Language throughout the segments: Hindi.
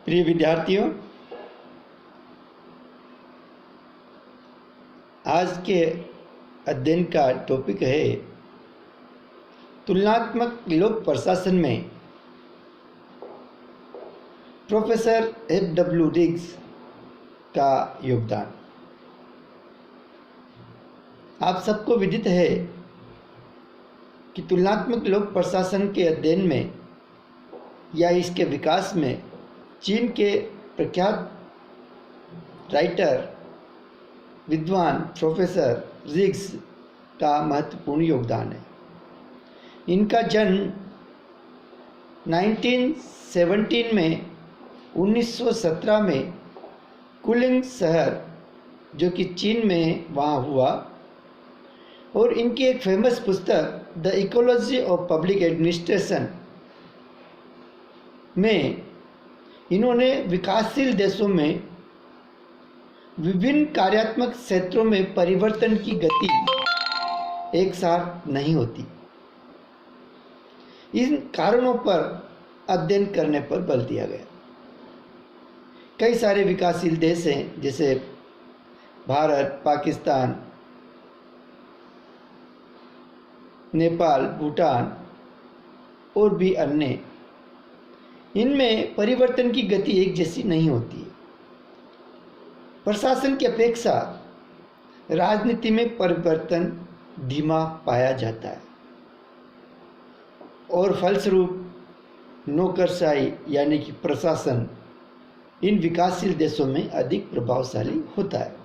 प्रिय विद्यार्थियों, आज के अध्ययन का टॉपिक है तुलनात्मक लोक प्रशासन में प्रोफेसर F.W. रिग्स का योगदान। आप सबको विदित है कि तुलनात्मक लोक प्रशासन के अध्ययन में या इसके विकास में चीन के प्रख्यात राइटर विद्वान प्रोफेसर रिग्स का महत्वपूर्ण योगदान है। इनका जन्म 1917 में 1917 में कुलिंग शहर जो कि चीन में वहाँ हुआ और इनकी एक फेमस पुस्तक the ecology of public administration में इन्होंने विकासशील देशों में विभिन्न कार्यात्मक क्षेत्रों में परिवर्तन की गति एक साथ नहीं होती, इन कारणों पर अध्ययन करने पर बल दिया गया। कई सारे विकासशील देश हैं जैसे भारत, पाकिस्तान, नेपाल, भूटान और भी अन्य। इनमें परिवर्तन की गति एक जैसी नहीं होती है। प्रशासन की अपेक्षा राजनीति में परिवर्तन धीमा पाया जाता है और फलस्वरूप नौकरशाही यानी कि प्रशासन इन विकासशील देशों में अधिक प्रभावशाली होता है।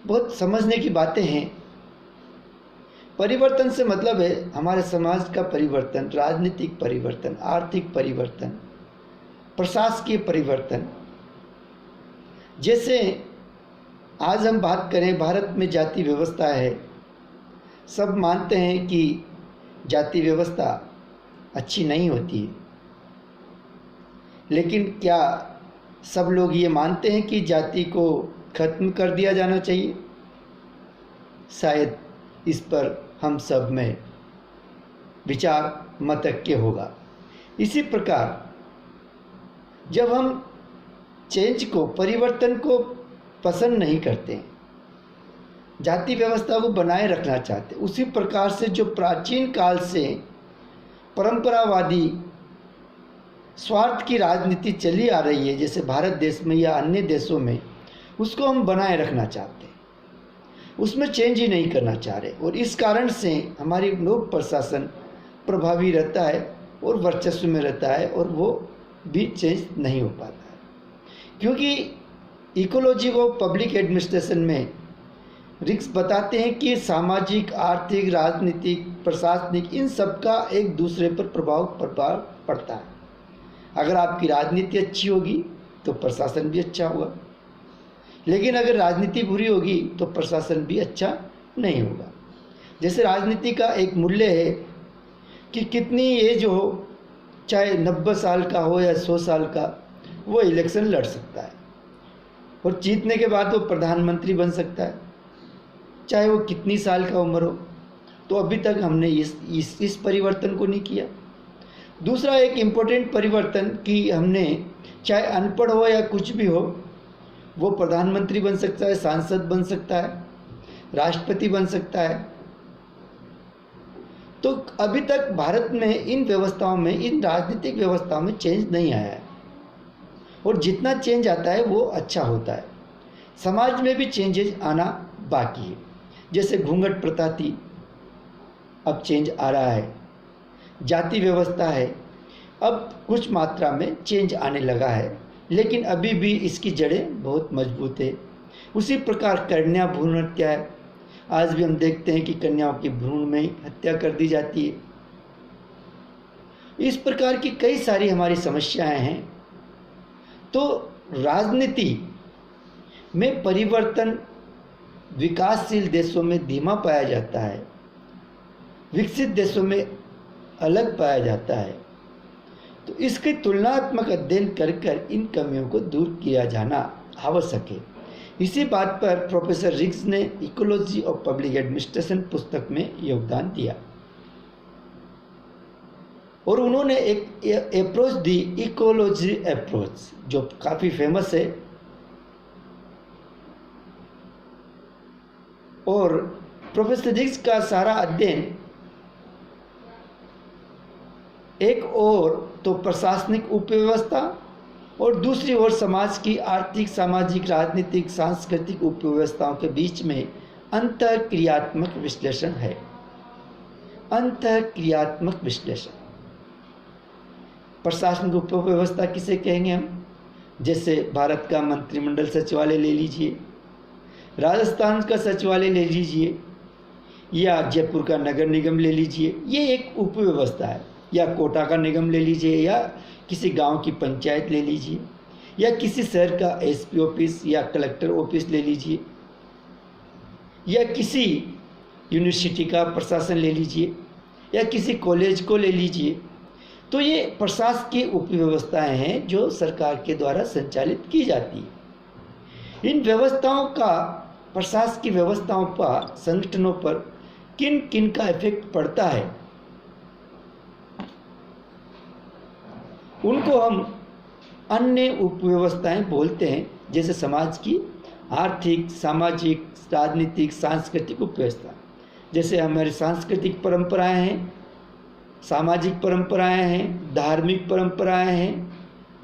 बहुत समझने की बातें हैं। परिवर्तन से मतलब है हमारे समाज का परिवर्तन, राजनीतिक परिवर्तन, आर्थिक परिवर्तन, प्रशासकीय परिवर्तन। जैसे आज हम बात करें, भारत में जाति व्यवस्था है। सब मानते हैं कि जाति व्यवस्था अच्छी नहीं होती है, लेकिन क्या सब लोग ये मानते हैं कि जाति को खत्म कर दिया जाना चाहिए? शायद इस पर हम सब में विचार मतैक्य होगा। इसी प्रकार जब हम चेंज को, परिवर्तन को पसंद नहीं करते, जाति व्यवस्था को बनाए रखना चाहते, उसी प्रकार से जो प्राचीन काल से परंपरावादी स्वार्थ की राजनीति चली आ रही है, जैसे भारत देश में या अन्य देशों में, उसको हम बनाए रखना चाहते हैं, उसमें चेंज ही नहीं करना चाह रहे। और इस कारण से हमारी लोक प्रशासन प्रभावी रहता है और वर्चस्व में रहता है और वो भी चेंज नहीं हो पाता है। क्योंकि इकोलॉजी ऑफ पब्लिक एडमिनिस्ट्रेशन में रिग्स बताते हैं कि सामाजिक, आर्थिक, राजनीतिक, प्रशासनिक इन सब का एक दूसरे पर प्रभाव पड़ता है। अगर आपकी राजनीति अच्छी होगी तो प्रशासन भी अच्छा होगा, लेकिन अगर राजनीति बुरी होगी तो प्रशासन भी अच्छा नहीं होगा। जैसे राजनीति का एक मूल्य है कि कितनी एज हो, चाहे 90 साल का हो या 100 साल का, वो इलेक्शन लड़ सकता है और जीतने के बाद वो प्रधानमंत्री बन सकता है, चाहे वो कितनी साल का उम्र हो। तो अभी तक हमने इस परिवर्तन को नहीं किया। दूसरा एक इम्पोर्टेंट परिवर्तन कि हमने, चाहे अनपढ़ हो या कुछ भी हो, वो प्रधानमंत्री बन सकता है, सांसद बन सकता है, राष्ट्रपति बन सकता है। तो अभी तक भारत में इन व्यवस्थाओं में, इन राजनीतिक व्यवस्थाओं में चेंज नहीं आया है और जितना चेंज आता है वो अच्छा होता है। समाज में भी चेंजेस आना बाकी है। जैसे घूंघट प्रथा थी, अब चेंज आ रहा है। जाति व्यवस्था है, अब कुछ मात्रा में चेंज आने लगा है, लेकिन अभी भी इसकी जड़ें बहुत मजबूत है। उसी प्रकार कन्या भ्रूण हत्या है। आज भी हम देखते हैं कि कन्याओं की भ्रूण में हत्या कर दी जाती है। इस प्रकार की कई सारी हमारी समस्याएं हैं। तो राजनीति में परिवर्तन विकासशील देशों में धीमा पाया जाता है, विकसित देशों में अलग पाया जाता है। तो इसके तुलनात्मक अध्ययन कर इन कमियों को दूर किया जाना आवश्यक है। इसी बात पर प्रोफेसर रिग्स ने इकोलॉजी ऑफ पब्लिक एडमिनिस्ट्रेशन पुस्तक में योगदान दिया और उन्होंने एक अप्रोच दी, इकोलॉजी अप्रोच, जो काफ़ी फेमस है। और प्रोफेसर रिग्स का सारा अध्ययन एक और तो प्रशासनिक उपव्यवस्था और दूसरी ओर समाज की आर्थिक, सामाजिक, राजनीतिक, सांस्कृतिक उपव्यवस्थाओं के बीच में अंतःक्रियात्मक विश्लेषण है। अंतःक्रियात्मक विश्लेषण। प्रशासनिक उपव्यवस्था किसे कहेंगे हम? जैसे भारत का मंत्रिमंडल सचिवालय ले लीजिए, राजस्थान का सचिवालय ले लीजिए, या जयपुर का नगर निगम ले लीजिए, ये एक उपव्यवस्था है। या कोटा का निगम ले लीजिए, या किसी गांव की पंचायत ले लीजिए, या किसी शहर का एसपी ऑफिस या कलेक्टर ऑफिस ले लीजिए, या किसी यूनिवर्सिटी का प्रशासन ले लीजिए, या किसी कॉलेज को ले लीजिए। तो ये प्रशासकीय उपव्यवस्थाएं हैं जो सरकार के द्वारा संचालित की जाती है। इन व्यवस्थाओं का प्रशासकीय व्यवस्थाओं पर, संगठनों पर किन किन का इफेक्ट पड़ता है, उनको हम अन्य उपव्यवस्थाएं बोलते हैं। जैसे समाज की आर्थिक, सामाजिक, राजनीतिक, सांस्कृतिक उपव्यवस्था। जैसे हमारी सांस्कृतिक परंपराएं हैं, सामाजिक परंपराएं हैं, धार्मिक परंपराएं हैं,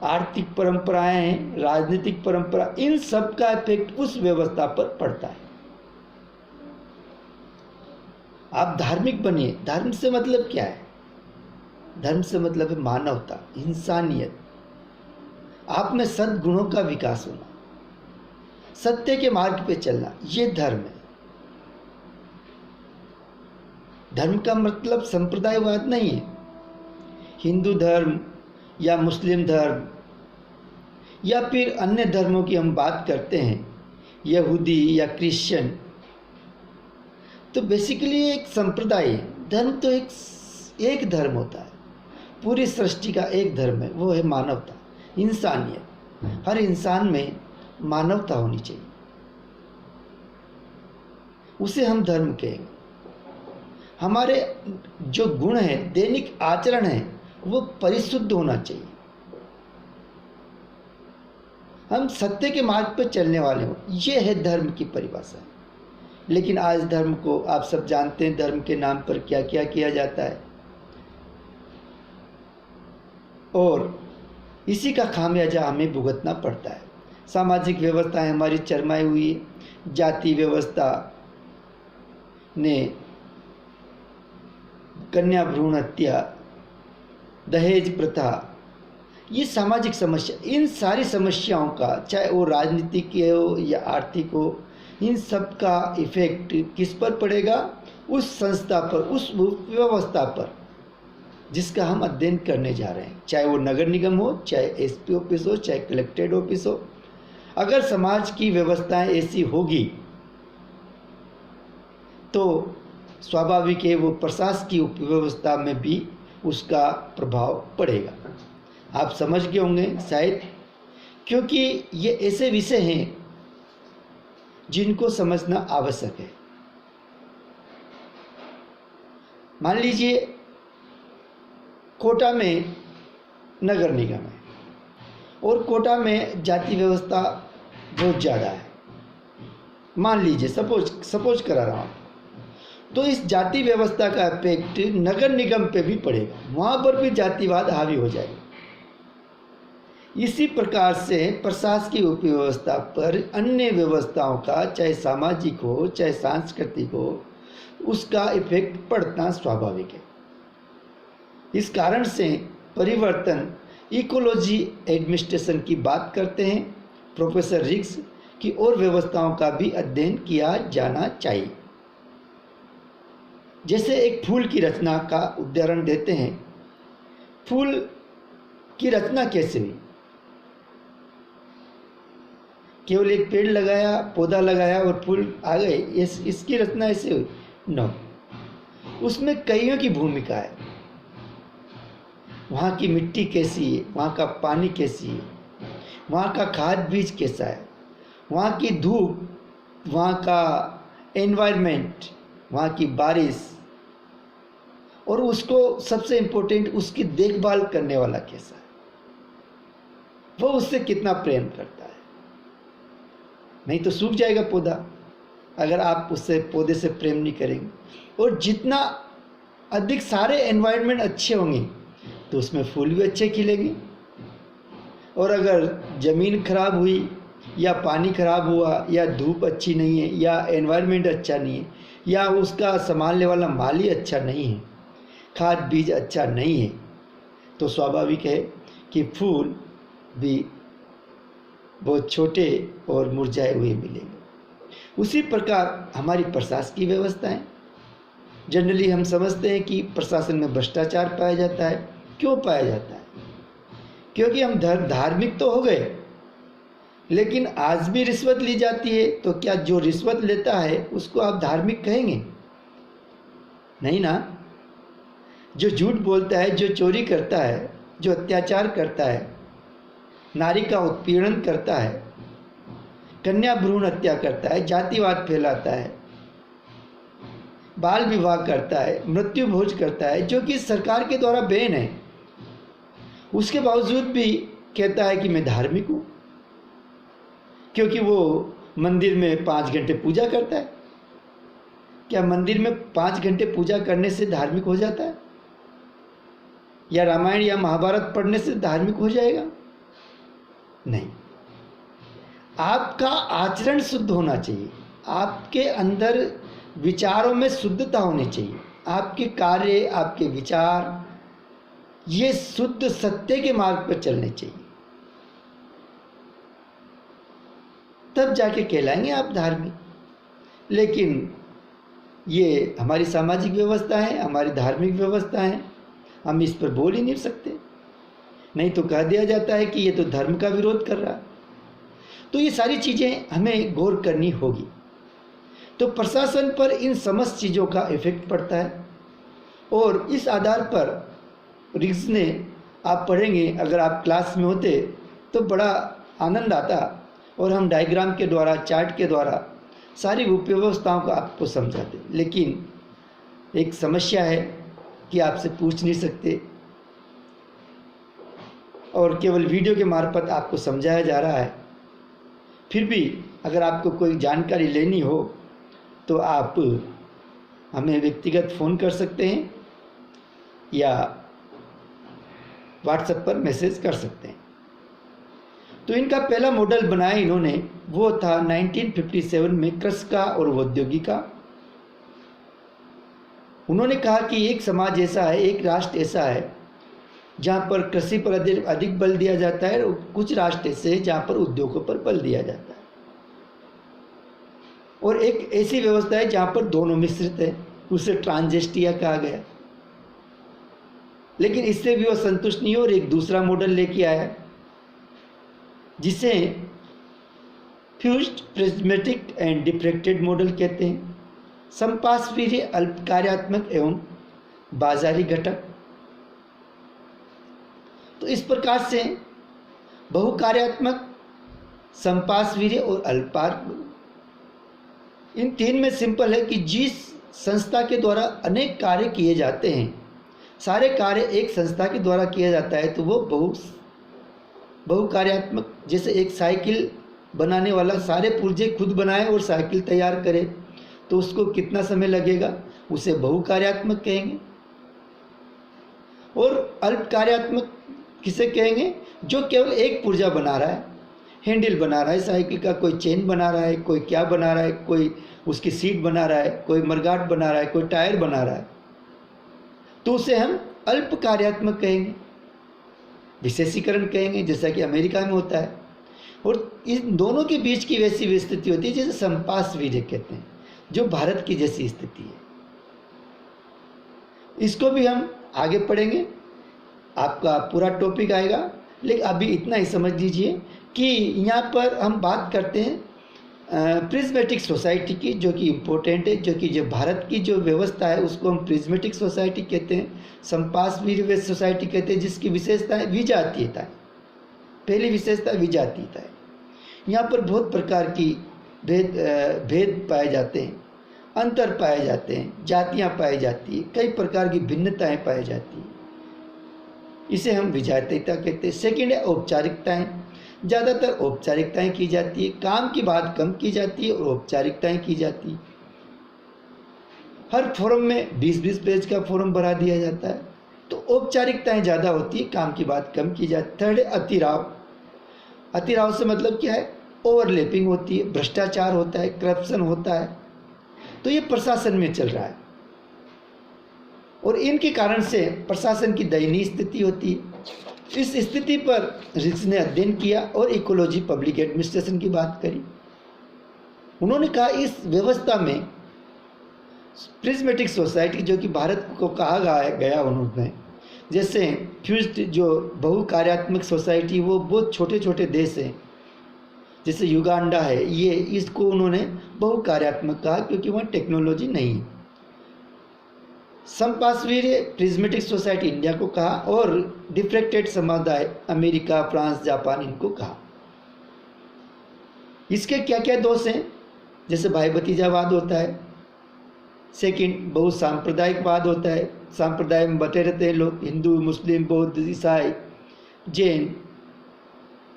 आर्थिक परंपराएं हैं, राजनीतिक परंपरा, इन सब का इफेक्ट उस व्यवस्था पर पड़ता है। आप धार्मिक बनिए। धर्म से मतलब क्या है? धर्म से मतलब है मानवता, इंसानियत, आप में सद्गुणों का विकास होना, सत्य के मार्ग पे चलना, ये धर्म है। धर्म का मतलब संप्रदायवाद नहीं है। हिंदू धर्म या मुस्लिम धर्म या फिर अन्य धर्मों की हम बात करते हैं, यहूदी या क्रिश्चियन, तो बेसिकली एक संप्रदाय है। धर्म तो एक धर्म होता है, पूरी सृष्टि का एक धर्म है, वो है मानवता, इंसानियत। हर इंसान में मानवता होनी चाहिए, उसे हम धर्म कहेंगे। हमारे जो गुण है, दैनिक आचरण है, वो परिशुद्ध होना चाहिए। हम सत्य के मार्ग पर चलने वाले हो, ये है धर्म की परिभाषा। लेकिन आज धर्म को आप सब जानते हैं, धर्म के नाम पर क्या क्या किया जाता है, और इसी का खामियाजा हमें भुगतना पड़ता है। सामाजिक व्यवस्थाएं हमारी चरमाई हुई है। जाति व्यवस्था ने कन्या भ्रूण हत्या, दहेज प्रथा, ये सामाजिक समस्या, इन सारी समस्याओं का, चाहे वो राजनीतिक हो या आर्थिक हो, इन सब का इफेक्ट किस पर पड़ेगा? उस संस्था पर, उस व्यवस्था पर जिसका हम अध्ययन करने जा रहे हैं। चाहे वो नगर निगम हो, चाहे एसपी ऑफिस हो, चाहे कलेक्टेड ऑफिस हो। अगर समाज की व्यवस्थाएं ऐसी होगी तो स्वाभाविक है वो प्रशासकीय उपव्यवस्था में भी उसका प्रभाव पड़ेगा। आप समझ गए होंगे शायद, क्योंकि ये ऐसे विषय हैं जिनको समझना आवश्यक है। मान लीजिए कोटा में नगर निगम है और कोटा में जाति व्यवस्था बहुत ज़्यादा है। मान लीजिए, सपोज करा रहा हूँ, तो इस जाति व्यवस्था का इफेक्ट नगर निगम पे भी पड़ेगा, वहाँ पर भी जातिवाद हावी हो जाएगा। इसी प्रकार से प्रशासकीय उपव्यवस्था पर अन्य व्यवस्थाओं का, चाहे सामाजिक हो चाहे सांस्कृतिक हो, उसका इफेक्ट पड़ना स्वाभाविक है। इस कारण से परिवर्तन इकोलॉजी एडमिनिस्ट्रेशन की बात करते हैं प्रोफेसर रिग्स की, और व्यवस्थाओं का भी अध्ययन किया जाना चाहिए। जैसे एक फूल की रचना का उदाहरण देते हैं। फूल की रचना कैसे हुई? केवल एक पेड़ लगाया, पौधा लगाया और फूल आ गए, इसकी रचना ऐसे हुई? नो, उसमें कईयों की भूमिका है। वहाँ की मिट्टी कैसी है, वहाँ का पानी कैसी है, वहाँ का खाद बीज कैसा है, वहाँ की धूप, वहाँ का एनवायरनमेंट, वहाँ की बारिश, और उसको सबसे इम्पोर्टेंट उसकी देखभाल करने वाला कैसा है, वो उससे कितना प्रेम करता है। नहीं तो सूख जाएगा पौधा अगर आप उससे पौधे से प्रेम नहीं करेंगे। और जितना अधिक सारे एनवायरनमेंट अच्छे होंगे तो उसमें फूल भी अच्छे खिलेंगे। और अगर ज़मीन खराब हुई या पानी खराब हुआ या धूप अच्छी नहीं है या एनवायरनमेंट अच्छा नहीं है या उसका संभालने वाला माली अच्छा नहीं है, खाद बीज अच्छा नहीं है, तो स्वाभाविक है कि फूल भी बहुत छोटे और मुरझाए हुए मिलेंगे। उसी प्रकार हमारी प्रशासकीय व्यवस्थाएं, जनरली हम समझते हैं कि प्रशासन में भ्रष्टाचार पाया जाता है। क्यों पाया जाता है? क्योंकि हम धार्मिक तो हो गए, लेकिन आज भी रिश्वत ली जाती है। तो क्या जो रिश्वत लेता है उसको आप धार्मिक कहेंगे? नहीं ना। जो झूठ बोलता है, जो चोरी करता है, जो अत्याचार करता है, नारी का उत्पीड़न करता है, कन्या भ्रूण हत्या करता है, जातिवाद फैलाता है, बाल विवाह करता है, मृत्यु भोज करता है, जो कि सरकार के द्वारा बैन है, उसके बावजूद भी कहता है कि मैं धार्मिक हूँ, क्योंकि वो मंदिर में 5 घंटे पूजा करता है। क्या मंदिर में 5 घंटे पूजा करने से धार्मिक हो जाता है? या रामायण या महाभारत पढ़ने से धार्मिक हो जाएगा? नहीं। आपका आचरण शुद्ध होना चाहिए, आपके अंदर विचारों में शुद्धता होनी चाहिए, आपके कार्य, आपके विचार ये शुद्ध सत्य के मार्ग पर चलने चाहिए, तब जाके कहलाएंगे आप धार्मिक। लेकिन ये हमारी सामाजिक व्यवस्था है, हमारी धार्मिक व्यवस्था है, हम इस पर बोल ही नहीं सकते। नहीं तो कह दिया जाता है कि ये तो धर्म का विरोध कर रहा है। तो ये सारी चीज़ें हमें गौर करनी होगी। तो प्रशासन पर इन समस्त चीज़ों का इफेक्ट पड़ता है और इस आधार पर रिग्स ने आप पढ़ेंगे, अगर आप क्लास में होते तो बड़ा आनंद आता और हम डायग्राम के द्वारा, चार्ट के द्वारा सारी उपव्यवस्थाओं को आपको समझाते। लेकिन एक समस्या है कि आपसे पूछ नहीं सकते और केवल वीडियो के मार्फत आपको समझाया जा रहा है। फिर भी अगर आपको कोई जानकारी लेनी हो तो आप हमें व्यक्तिगत फ़ोन कर सकते हैं या व्हाट्सएप पर मैसेज कर सकते हैं। तो इनका पहला मॉडल बनाया इन्होंने, वो था 1957 में कृषि का और औद्योगिक का। उन्होंने कहा कि एक समाज ऐसा है, एक राष्ट्र ऐसा है जहाँ पर कृषि पर अधिक बल दिया जाता है और कुछ राष्ट्र ऐसे जहाँ पर उद्योगों पर बल दिया जाता है, और एक ऐसी व्यवस्था है जहाँ पर दोनों मिश्रित है, उसे ट्रांजेस्टिया कहा गया। लेकिन इससे भी वो संतुष्ट नहीं और एक दूसरा मॉडल लेके आया जिसे fused prismatic and diffracted model कहते हैं। संपासवीर्य, अल्पकार्यात्मक एवं बाजारी घटक। तो इस प्रकार से बहुकार्यात्मक, संपासवीर्य और अल्पार्थ, इन तीन में सिंपल है कि जिस संस्था के द्वारा अनेक कार्य किए जाते हैं, सारे कार्य एक संस्था के द्वारा किया जाता है, तो वो बहुकार्यात्मक। जैसे एक साइकिल बनाने वाला सारे पुर्जे खुद बनाए और साइकिल तैयार करे तो उसको कितना समय लगेगा, उसे बहुकार्यात्मक कहेंगे। और अल्पकार्यात्मक किसे कहेंगे? जो केवल एक पुर्जा बना रहा है, हैंडल बना रहा है साइकिल का, कोई चेन बना रहा है, कोई क्या बना रहा है, कोई उसकी सीट बना रहा है, कोई मरगाट बना रहा है, कोई टायर बना रहा है, तो उसे हम अल्पकार्यात्मक कहेंगे, विशेषीकरण कहेंगे, जैसा कि अमेरिका में होता है। और इन दोनों के बीच की वैसी स्थिति होती है जिसे संपासवीर्य कहते हैं, जो भारत की जैसी स्थिति है। इसको भी हम आगे पढ़ेंगे, आपका पूरा टॉपिक आएगा, लेकिन अभी इतना ही समझ लीजिए कि यहाँ पर हम बात करते हैं प्रिज्मेटिक सोसाइटी की, जो कि इम्पोर्टेंट है, जो कि जो भारत की जो व्यवस्था है उसको हम प्रिज्मेटिक सोसाइटी कहते हैं। संपासवीर्य सोसाइटी कहते हैं, जिसकी विशेषता है विजातीयता है। पहली विशेषता विजातीयता है। यहाँ पर बहुत प्रकार की भेद पाए जाते हैं अंतर पाए जाते हैं, जातियां पाई जाती हैं, कई प्रकार की भिन्नताएं पाई जाती हैं। इसे हम विजातीयता कहते हैं। सेकेंड है औपचारिकताएं। ज़्यादातर औपचारिकताएं की जाती है, काम की बात कम की जाती है और औपचारिकताएं की जाती है। हर फोरम में 20-20 पेज का फोरम भरा दिया जाता है, तो औपचारिकताएं ज़्यादा होती है, काम की बात कम की जाती है। थर्ड है अतिराव। अतिराव से मतलब क्या है? ओवरलैपिंग होती है, भ्रष्टाचार होता है, करप्शन होता है। तो ये प्रशासन में चल रहा है और इनके कारण से प्रशासन की दयनीय स्थिति होती है। इस स्थिति पर रिक्स ने अध्ययन किया और इकोलॉजी पब्लिक एडमिनिस्ट्रेशन की बात करी। उन्होंने कहा इस व्यवस्था में प्रिज्मेटिक सोसाइटी, जो कि भारत को कहा गया उन्होंने, जैसे फ्यूज्ड जो बहुकार्यात्मक सोसाइटी, वो बहुत छोटे छोटे देश हैं, जैसे युगांडा है, ये इसको उन्होंने बहुकार्यात्मक कहा क्योंकि वहाँ टेक्नोलॉजी नहीं है। समपार्श्वीय प्रिज्मेटिक सोसाइटी इंडिया को कहा और डिफ्रेक्टेड समुदाय अमेरिका, फ्रांस, जापान इनको कहा। इसके क्या क्या दोष हैं? जैसे भाई भतीजावाद होता है। सेकंड, बहुत सांप्रदायिकवाद होता है, सांप्रदाय में बटे रहते हैं लोग, हिंदू, मुस्लिम, बौद्ध, ईसाई, जैन,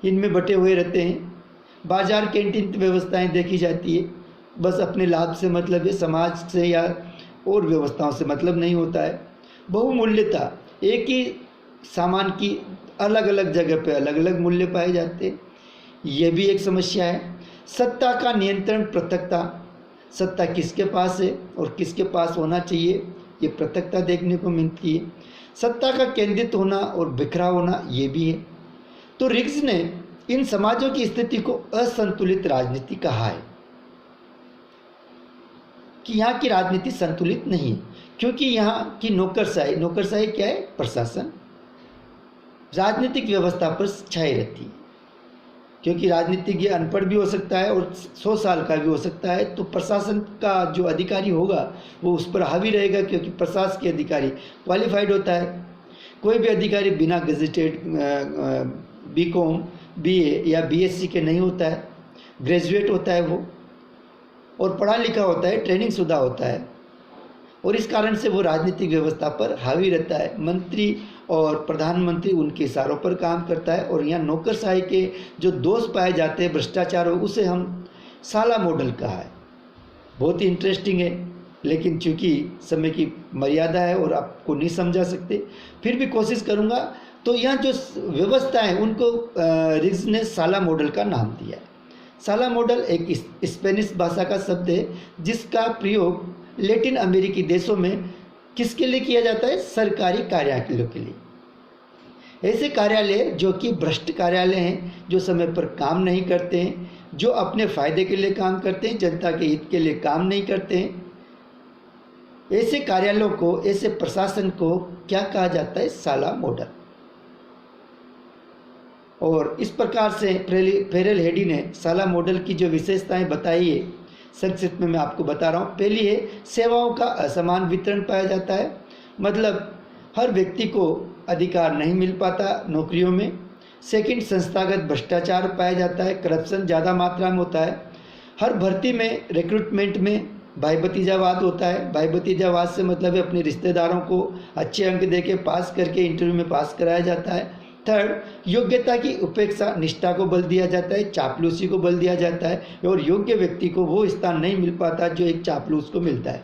इनमें बटे हुए रहते हैं। बाजार कैंटीन व्यवस्थाएं देखी जाती है, बस अपने लाभ से मतलब है, समाज से या और व्यवस्थाओं से मतलब नहीं होता है। बहुमूल्यता, एक ही सामान की अलग अलग जगह पे अलग अलग मूल्य पाए जाते हैं, ये भी एक समस्या है। सत्ता का नियंत्रण, पृथकता, सत्ता किसके पास है और किसके पास होना चाहिए, ये पृथकता देखने को मिलती है। सत्ता का केंद्रित होना और बिखरा होना, ये भी है। तो रिग्स ने इन समाजों की स्थिति को असंतुलित राजनीति कहा है कि यहाँ की राजनीति संतुलित नहीं है, क्योंकि यहाँ की नौकरशाही क्या है? प्रशासन राजनीतिक व्यवस्था पर छाई रहती है, क्योंकि राजनीतिज्ञ अनपढ़ भी हो सकता है और 100 साल का भी हो सकता है, तो प्रशासन का जो अधिकारी होगा वो उस पर हावी रहेगा, क्योंकि प्रशासन के अधिकारी क्वालिफाइड होता है। कोई भी अधिकारी बिना गजेटेड बीकॉम, बीए या बीएससी के नहीं होता है, ग्रेजुएट होता है वो, और पढ़ा लिखा होता है, ट्रेनिंग शुदा होता है, और इस कारण से वो राजनीतिक व्यवस्था पर हावी रहता है। मंत्री और प्रधानमंत्री उनके इशारों पर काम करता है। और यहाँ नौकरशाही के जो दोष पाए जाते हैं, भ्रष्टाचार, उसे हम साला मॉडल कहा है। बहुत ही इंटरेस्टिंग है, लेकिन चूंकि समय की मर्यादा है और आपको नहीं समझा सकते, फिर भी कोशिश करूँगा। तो यहाँ जो व्यवस्था है उनको रिग्स ने साला मॉडल का नाम दिया है। साला मॉडल एक स्पेनिश भाषा का शब्द है, जिसका प्रयोग लैटिन अमेरिकी देशों में किसके लिए किया जाता है? सरकारी कार्यालयों के लिए। ऐसे कार्यालय जो कि भ्रष्ट कार्यालय हैं, जो समय पर काम नहीं करते हैं, जो अपने फायदे के लिए काम करते हैं, जनता के हित के लिए काम नहीं करते हैं, ऐसे कार्यालयों को, ऐसे प्रशासन को क्या कहा जाता है? साला मॉडल। और इस प्रकार से फेरेल हेडी ने साला मॉडल की जो विशेषताएं बताई है, संक्षिप्त में मैं आपको बता रहा हूँ। पहली है, सेवाओं का असमान वितरण पाया जाता है, मतलब हर व्यक्ति को अधिकार नहीं मिल पाता नौकरियों में। सेकंड, संस्थागत भ्रष्टाचार पाया जाता है, करप्शन ज़्यादा मात्रा में होता है। हर भर्ती में, रिक्रूटमेंट में भाई भतीजावाद होता है। भाई भतीजावाद से मतलब है अपने रिश्तेदारों को अच्छे अंक दे के पास करके इंटरव्यू में पास कराया जाता है। थर्ड, योग्यता की उपेक्षा, निष्ठा को बल दिया जाता है, चापलूसी को बल दिया जाता है, और योग्य व्यक्ति को वो स्थान नहीं मिल पाता जो एक चापलूस को मिलता है।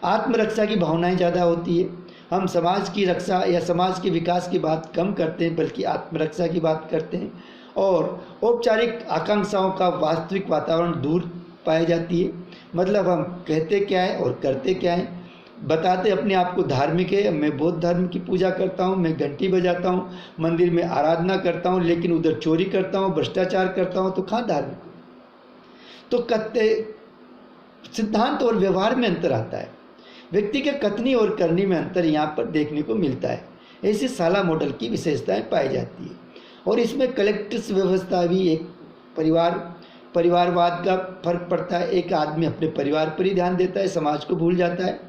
आत्मरक्षा की भावनाएं ज़्यादा होती है। हम समाज की रक्षा या समाज के विकास की बात कम करते हैं, बल्कि आत्मरक्षा की बात करते हैं। और औपचारिक आकांक्षाओं का वास्तविक वातावरण दूर पाई जाती है, मतलब हम कहते क्या है और करते क्या है। बताते अपने आप को धार्मिक है, मैं बौद्ध धर्म की पूजा करता हूँ, मैं घंटी बजाता हूँ, मंदिर में आराधना करता हूँ, लेकिन उधर चोरी करता हूँ, भ्रष्टाचार करता हूँ, तो कहाँ धार्मिक? तो सिद्धांत और व्यवहार में अंतर आता है, व्यक्ति के कथनी और करनी में अंतर यहाँ पर देखने को मिलता है। ऐसी साला मॉडल की विशेषताएं पाई जाती है। और इसमें कलेक्टिव व्यवस्था भी एक परिवारवाद का फर्क पड़ता है। एक आदमी अपने परिवार पर ही ध्यान देता है, समाज को भूल जाता है।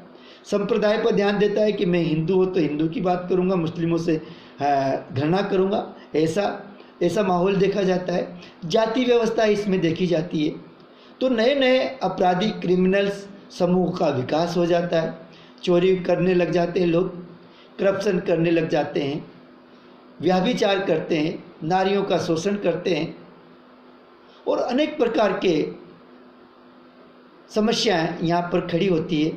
संप्रदाय पर ध्यान देता है कि मैं हिंदू हूँ तो हिंदू की बात करूँगा, मुस्लिमों से घृणा करूँगा, ऐसा माहौल देखा जाता है। जाति व्यवस्था इसमें देखी जाती है। तो नए नए अपराधी, क्रिमिनल्स समूह का विकास हो जाता है, चोरी करने लग जाते हैं लोग, करप्शन करने लग जाते हैं, व्यभिचार करते हैं, नारियों का शोषण करते हैं और अनेक प्रकार के समस्याएं यहाँ पर खड़ी होती है।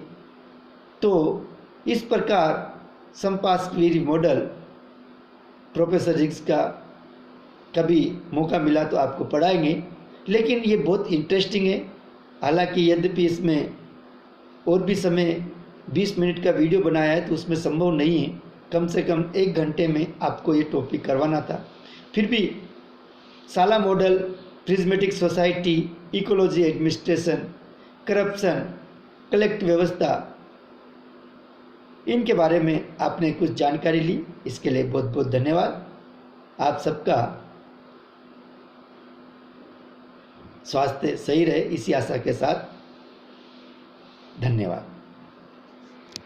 तो इस प्रकार संपासवीर मॉडल प्रोफेसर रिग्स का कभी मौका मिला तो आपको पढ़ाएंगे, लेकिन ये बहुत इंटरेस्टिंग है। हालांकि यद्यपि इसमें और भी समय 20 मिनट का वीडियो बनाया है तो उसमें संभव नहीं है, कम से कम 1 घंटे में आपको ये टॉपिक करवाना था। फिर भी साला model, prismatic society, ecology administration, corruption, collect व्यवस्था, इनके बारे में आपने कुछ जानकारी ली, इसके लिए बहुत बहुत धन्यवाद। आप सबका स्वास्थ्य सही रहे इसी आशा के साथ धन्यवाद।